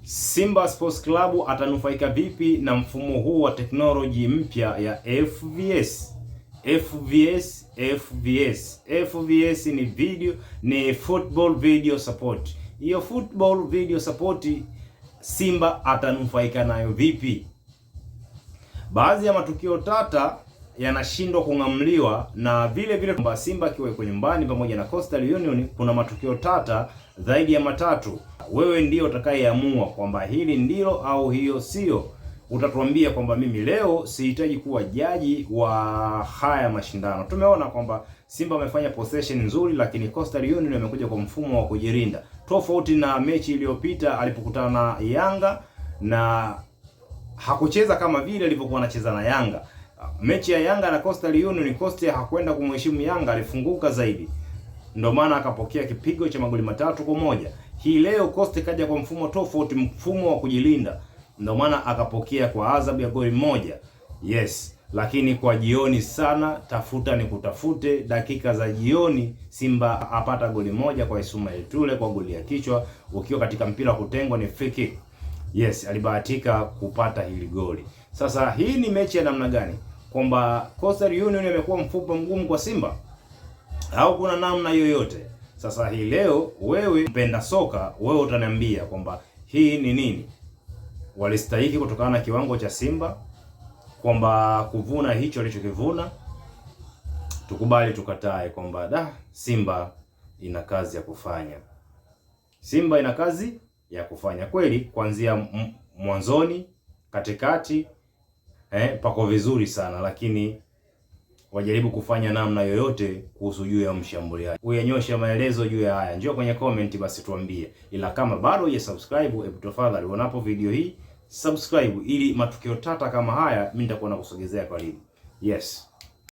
Simba Sports Club atanufaika vipi na mfumo huu wa teknoloji mpya ya FVS? FVS ni football video support. Hiyo football video support Simba atanufaika nayo vipi? Baadhi ya matukio tata yanashindwa kung'amliwa, na vile vile kwamba Simba akiwa kwenye nyumbani pamoja na Coastal Union kuna matukio tata zaidi ya matatu. Wewe ndio utakayeamua kwamba hili ndilo au hiyo sio. Utatuambia kwamba mimi leo sihitaji kuwa jaji wa haya mashindano. Tumeona kwamba Simba amefanya possession nzuri, lakini Coastal Union amekuja kwa mfumo wa kujilinda, tofauti na mechi iliyopita alipokutana na Yanga na hakucheza kama vile alivyokuwa anacheza na Yanga. Mechi ya Yanga na Coastal Union, Coastal hakwenda kumheshimu Yanga, alifunguka zaidi, ndio maana akapokea kipigo cha magoli 3-1. Hii leo Coastal kaja kwa mfumo tofauti, mfumo wa kujilinda, ndio maana akapokea kwa adhabu ya goli 1. Yes, lakini kwa jioni sana, tafuta ni kutafute, dakika za jioni Simba apata goli 1 kwa Ismail Tule kwa goli ya kichwa, ukiwa katika mpira wa kutengwa ni free kick. Yes, alibahatika kupata hili goli. Sasa hii ni mechi ya namna gani? Kwamba Coastal Union imekuwa mfupa mgumu kwa Simba au kuna namna yoyote? Sasa hii leo wewe mpenda soka, wewe utaniambia kwamba hii ni nini? Walistahili kutokana na kiwango cha Simba kwamba kuvuna hicho alichokivuna? Tukubali tukatae kwamba Simba ina kazi ya kufanya. Simba ina kazi ya kufanya kweli, kuanzia mwanzoni, katikati pako vizuri sana, lakini wajaribu kufanya namna yoyote kuhusu juu ya mshambuliaji. Uyanyosha maelezo juu ya haya, njoo kwenye comment basi tuambie. Ila kama bado hujasubscribe, hebu tafadhali unapo video hii subscribe, ili matukio tata kama haya mimi nitakuwa nakusogezea karibu. Yes.